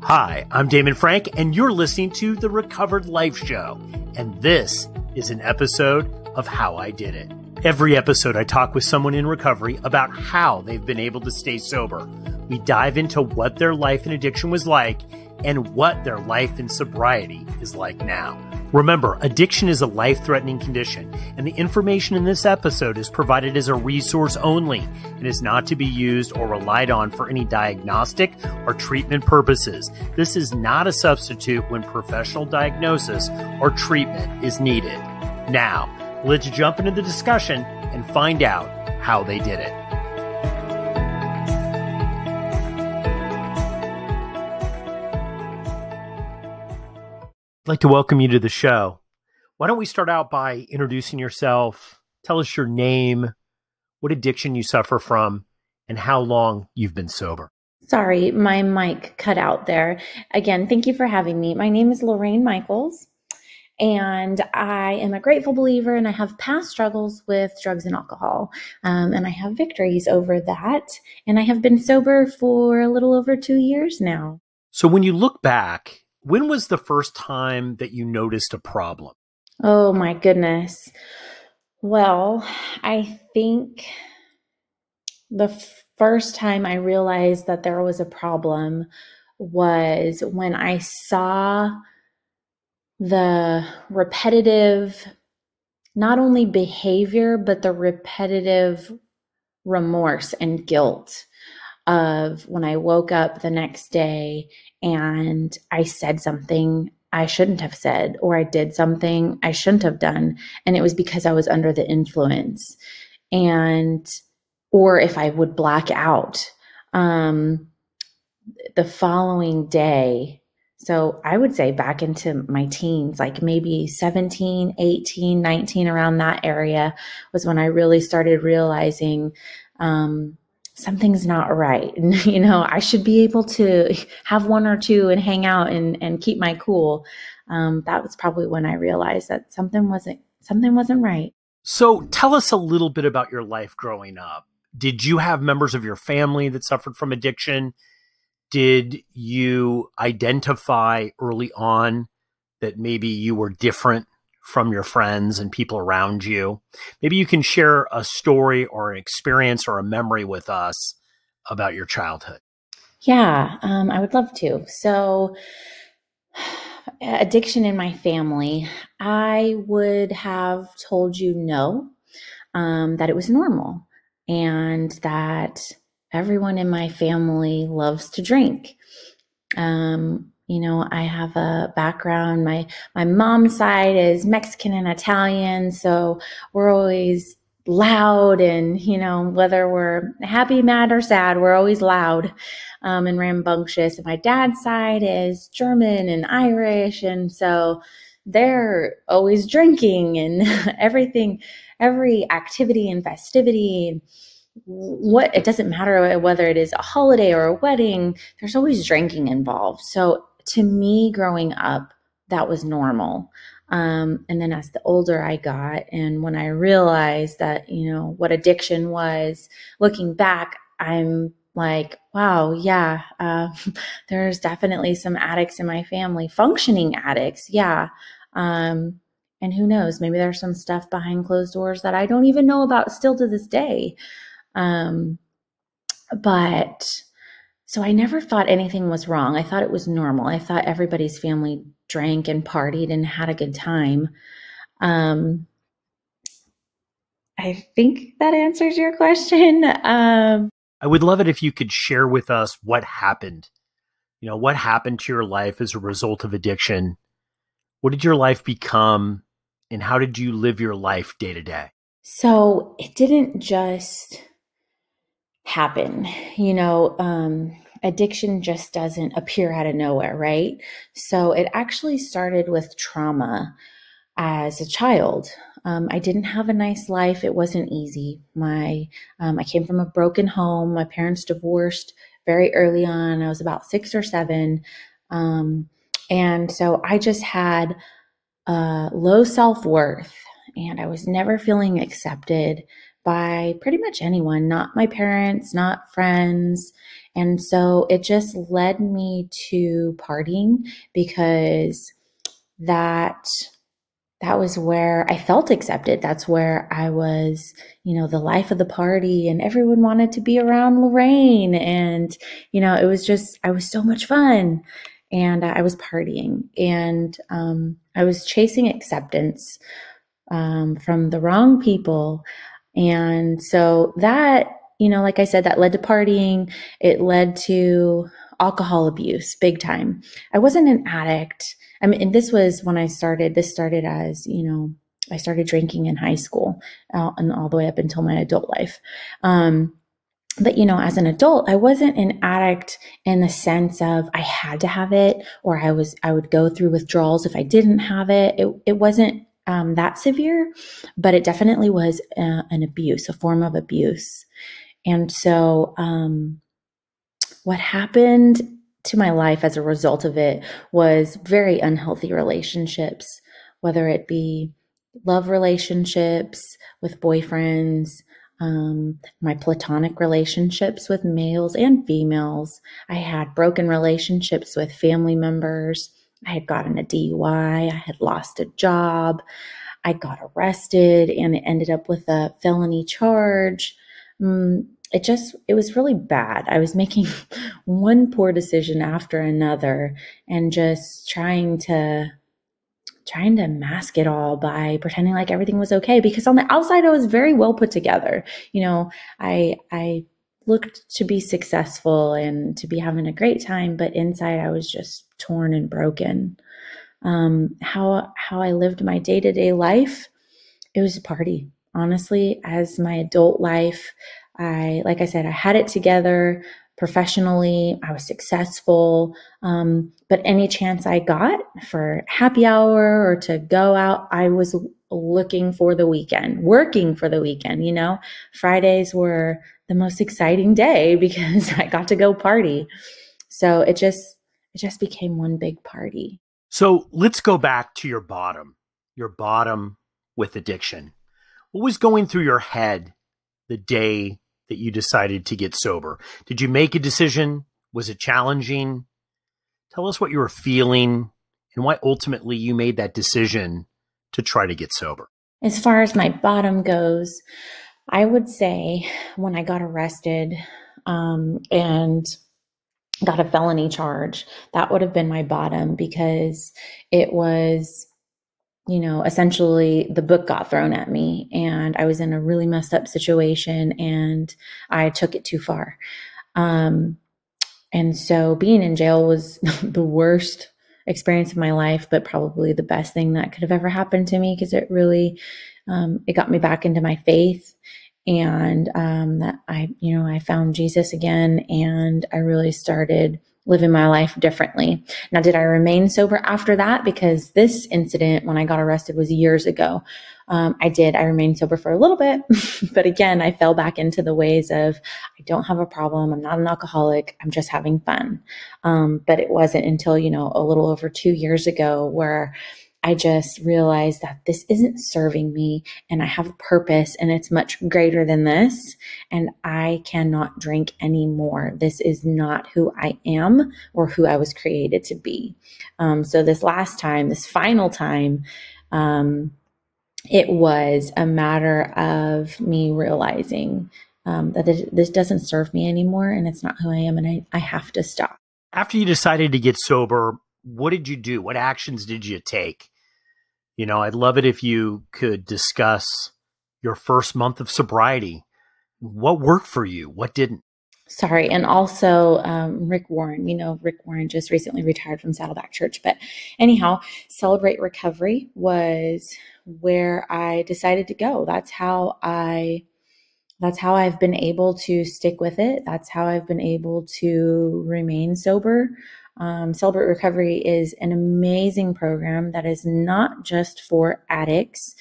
Hi, I'm Damon Frank, and you're listening to The Recovered Life Show, and this is an episode of How I Did It. Every episode, I talk with someone in recovery about how they've been able to stay sober. We dive into what their life in addiction was like and what their life in sobriety is like now. Remember, addiction is a life-threatening condition, and the information in this episode is provided as a resource only and is not to be used or relied on for any diagnostic or treatment purposes. This is not a substitute when professional diagnosis or treatment is needed. Now, let's jump into the discussion and find out how they did it. I'd like to welcome you to the show. Why don't we start out by introducing yourself? Tell us your name, what addiction you suffer from, and how long you've been sober. Sorry, my mic cut out there. Again, thank you for having me. My name is Lorayne Michaels, and I am a grateful believer, and I have past struggles with drugs and alcohol, and I have victories over that, and I have been sober for a little over 2 years now. So when you look back, when was the first time that you noticed a problem? Oh my goodness. Well, I think the first time I realized that there was a problem was when I saw the repetitive, not only behavior, but the repetitive remorse and guilt of when I woke up the next day and I said something I shouldn't have said, or I did something I shouldn't have done. And it was because I was under the influence. Or if I would black out the following day. So I would say back into my teens, like maybe 17, 18, 19, around that area was when I really started realizing something's not right. And, I should be able to have one or two and hang out and keep my cool. That was probably when I realized that something wasn't right. So tell us a little bit about your life growing up. Did you have members of your family that suffered from addiction? Did you identify early on that maybe you were different from your friends and people around you? Maybe you can share a story or an experience or a memory with us about your childhood. Yeah, I would love to. So addiction in my family, I would have told you no, that it was normal and that everyone in my family loves to drink. I have a background. My mom's side is Mexican and Italian, so we're always loud and, whether we're happy, mad, or sad, we're always loud and rambunctious. And my dad's side is German and Irish, and so they're always drinking and everything, every activity and festivity. It doesn't matter whether it is a holiday or a wedding, there's always drinking involved. So to me, growing up, that was normal. And then as the older I got, and when I realized that, what addiction was, looking back, I'm like, wow, yeah, there's definitely some addicts in my family, functioning addicts. Yeah. And who knows, maybe there's some stuff behind closed doors that I don't even know about still to this day. But so I never thought anything was wrong. I thought it was normal. I thought everybody's family drank and partied and had a good time. I think that answers your question. I would love it if you could share with us what happened. What happened to your life as a result of addiction? What did your life become, and how did you live your life day to day? So it didn't just happen, addiction just doesn't appear out of nowhere, right? So it actually started with trauma as a child. I didn't have a nice life. It wasn't easy. I came from a broken home. My parents divorced very early on. I was about 6 or 7. And so I just had low self-worth, and I was never feeling accepted by pretty much anyone, not my parents, not friends. And so it just led me to partying because that that was where I felt accepted. That's where I was, the life of the party, and everyone wanted to be around Lorraine. And, I was so much fun. And I was partying, and I was chasing acceptance from the wrong people. And so that, like I said, that led to partying. It led to alcohol abuse, big time. I wasn't an addict. I mean, and this was when this started as, I started drinking in high school and all the way up until my adult life. But, as an adult, I wasn't an addict in the sense of I had to have it, or I would go through withdrawals if I didn't have it. It wasn't that severe, but it definitely was an abuse, a form of abuse. And so what happened to my life as a result of it was very unhealthy relationships, whether it be love relationships with boyfriends, my platonic relationships with males and females. I had broken relationships with family members. I had gotten a DUI. I had lost a job. I got arrested, and it ended up with a felony charge. It was really bad. I was making one poor decision after another, and just trying to mask it all by pretending like everything was okay, because on the outside I was very well put together. I looked to be successful and to be having a great time, but inside I was just torn and broken. How I lived my day-to-day life, it was a party. Honestly, as my adult life, like I said, I had it together professionally. I was successful. But any chance I got for happy hour or to go out, I was looking for the weekend, working for the weekend. Fridays were the most exciting day because I got to go party. So it just became one big party. So let's go back to your bottom with addiction. What was going through your head the day that you decided to get sober? Did you make a decision? Was it challenging? Tell us what you were feeling and why ultimately you made that decision to try to get sober. As far as my bottom goes, I would say when I got arrested and got a felony charge, that would have been my bottom, because it was, essentially the book got thrown at me and I was in a really messed up situation and I took it too far. And so being in jail was the worst experience of my life, but probably the best thing that could have ever happened to me, because it really, it got me back into my faith. And that I found Jesus again, and I really started living my life differently. Now, did I remain sober after that? Because this incident, when I got arrested, was years ago. I did. I remained sober for a little bit, but again, I fell back into the ways of, I don't have a problem. I'm not an alcoholic. I'm just having fun. But it wasn't until, a little over 2 years ago where I just realized that this isn't serving me, and I have a purpose, and it's much greater than this, and I cannot drink anymore. This is not who I am or who I was created to be. So this final time, it was a matter of me realizing that this doesn't serve me anymore, and it's not who I am, and I have to stop. After you decided to get sober, what did you do? What actions did you take? I'd love it if you could discuss your first month of sobriety. What worked for you? What didn't? Sorry. And also Rick Warren. Rick Warren just recently retired from Saddleback Church. But anyhow, Celebrate Recovery was where I decided to go. That's how I've been able to stick with it. That's how I've been able to remain sober. Celebrate Recovery is an amazing program that is not just for addicts.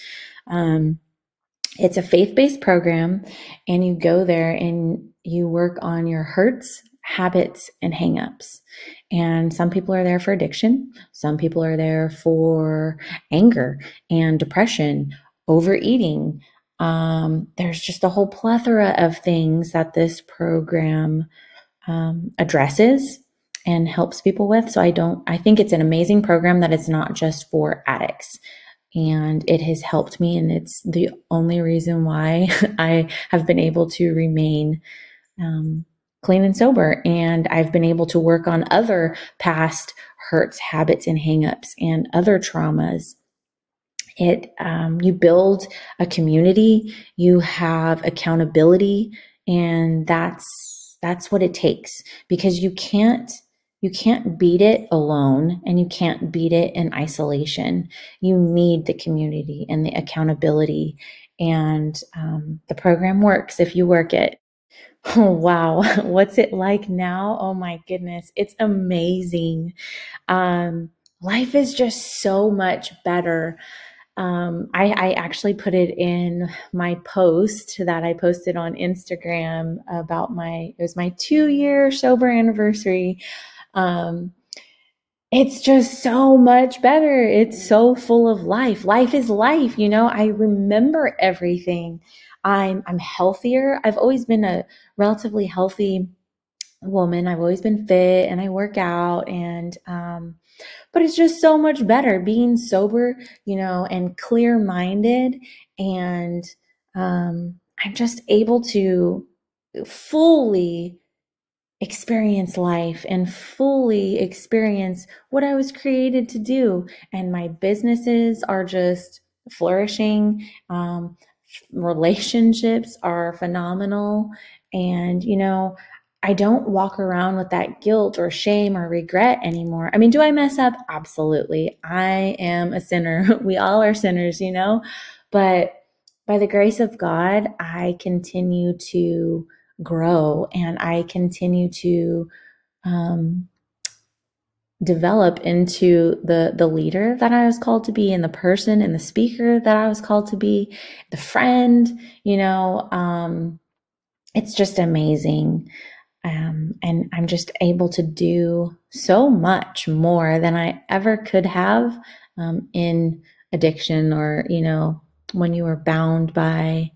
It's a faith-based program, and you go there and you work on your hurts, habits, and hangups. And some people are there for addiction. Some people are there for anger and depression, overeating. There's just a whole plethora of things that this program addresses and helps people with. So I think it's an amazing program that it's not just for addicts. And it has helped me, and it's the only reason why I have been able to remain clean and sober. And I've been able to work on other past hurts, habits, and hangups and other traumas. You build a community, you have accountability, and that's what it takes, because you can't beat it alone, and you can't beat it in isolation. You need the community and the accountability, and the program works if you work it. Oh, wow. What's it like now? Oh my goodness. It's amazing. Life is just so much better. I actually put it in my post that I posted on Instagram about it was my 2-year sober anniversary. It's just so much better. It's so full of life. Life is life. I remember everything. I'm healthier. I've always been a relatively healthy woman. I've always been fit, and I work out, and but it's just so much better being sober, and clear-minded, and I'm just able to fully experience life and fully experience what I was created to do. And my businesses are just flourishing. Relationships are phenomenal. And, I don't walk around with that guilt or shame or regret anymore. I mean, do I mess up? Absolutely. I am a sinner. We all are sinners, but by the grace of God, I continue to grow, and I continue to develop into the leader that I was called to be, and the person and the speaker that I was called to be, the friend. It's just amazing. And I'm just able to do so much more than I ever could have in addiction, or, when you are bound by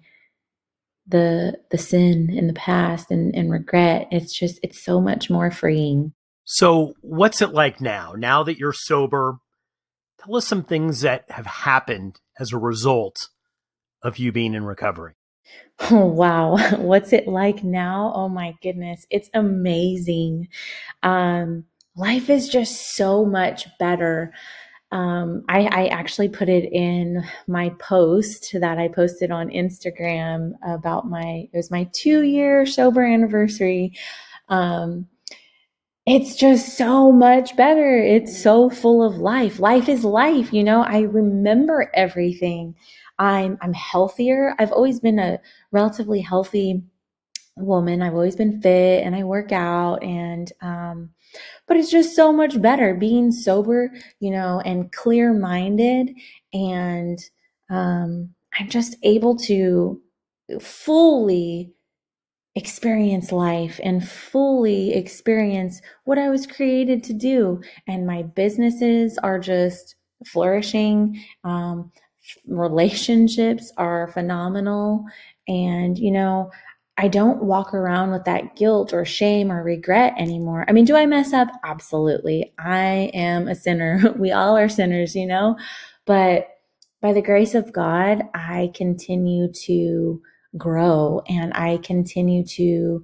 the sin in the past, and regret. It's so much more freeing. So what's it like now? Now that you're sober, tell us some things that have happened as a result of you being in recovery. Oh, wow. What's it like now? Oh my goodness. It's amazing. Life is just so much better. I actually put it in my post that I posted on Instagram about it was my 2-year sober anniversary. It's just so much better. It's so full of life. Life is life. I remember everything. I'm healthier. I've always been a relatively healthy woman. I've always been fit, and I work out, and but it's just so much better being sober, and clear-minded, and I'm just able to fully experience life and fully experience what I was created to do. And my businesses are just flourishing. Relationships are phenomenal. And, I don't walk around with that guilt or shame or regret anymore. I mean, do I mess up? Absolutely. I am a sinner. We all are sinners, but by the grace of God, I continue to grow, and I continue to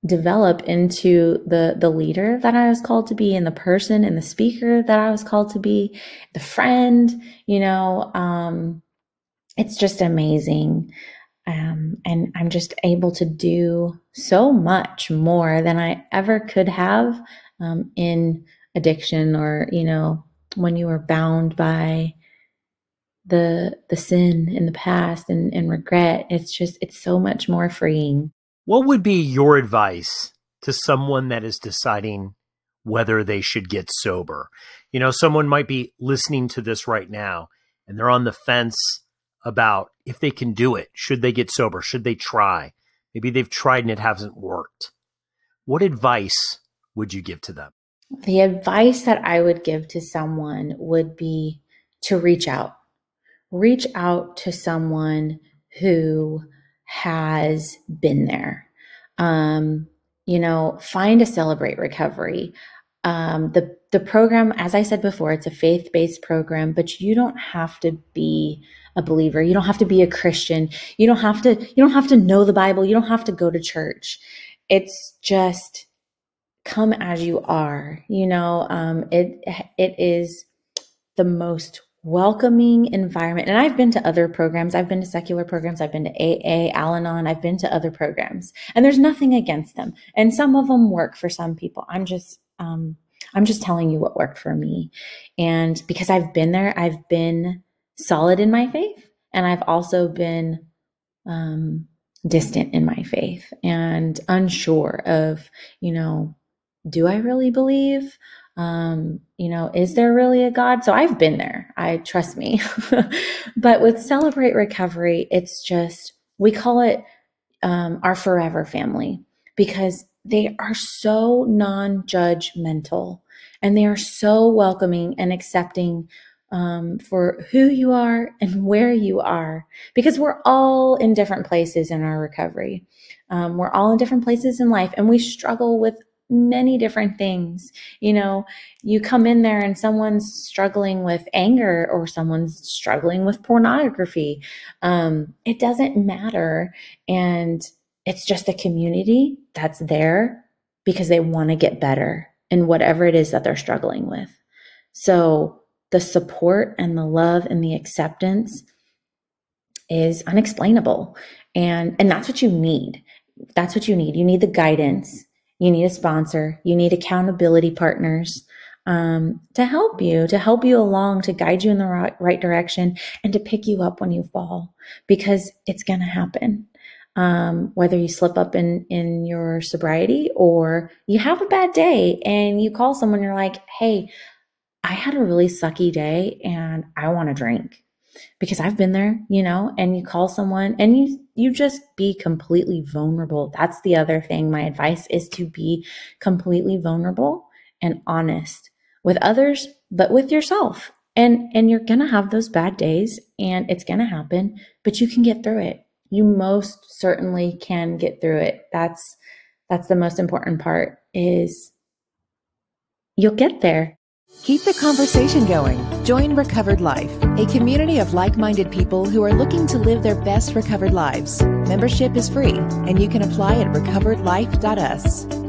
develop into the leader that I was called to be, and the person and the speaker that I was called to be, the friend. It's just amazing. And I'm just able to do so much more than I ever could have in addiction, or, when you are bound by the sin in the past, and regret. It's so much more freeing. What would be your advice to someone that is deciding whether they should get sober? Someone might be listening to this right now, and they're on the fence about if they can do it. Should they get sober? Should they try? Maybe they've tried and it hasn't worked. What advice would you give to them? The advice that I would give to someone would be to reach out. Reach out to someone who has been there. Find a Celebrate Recovery. The program, as I said before, it's a faith-based program, but you don't have to be a believer. You don't have to be a Christian. You don't have to know the Bible. You don't have to go to church. It's just come as you are. It is the most welcoming environment. And I've been to other programs. I've been to secular programs. I've been to AA, Al-Anon. I've been to other programs, and there's nothing against them. And some of them work for some people. I'm just telling you what worked for me. And because I've been there, I've been solid in my faith, and I've also been distant in my faith and unsure of, do I really believe? Is there really a God? So I've been there. Trust me. But with Celebrate Recovery, it's just, we call it our forever family, because they are so non-judgmental and they are so welcoming and accepting for who you are and where you are, because we're all in different places in our recovery. We're all in different places in life, and we struggle with many different things. You come in there and someone's struggling with anger, or someone's struggling with pornography. It doesn't matter. And it's just a community that's there because they want to get better in whatever it is that they're struggling with. So the support and the love and the acceptance is unexplainable. And that's what you need. That's what you need. You need the guidance. You need a sponsor. You need accountability partners to help you along, to guide you in the right direction, and to pick you up when you fall, because it's going to happen. Whether you slip up in your sobriety, or you have a bad day and you call someone, you're like, hey, I had a really sucky day and I want to drink. Because I've been there, and you call someone and you just be completely vulnerable. That's the other thing. My advice is to be completely vulnerable and honest with others, but with yourself. And you're going to have those bad days, and it's going to happen, but you can get through it. You most certainly can get through it. That's the most important part, is you'll get there. Keep the conversation going. Join Recovered Life, a community of like-minded people who are looking to live their best recovered lives. Membership is free, and you can apply at recoveredlife.us.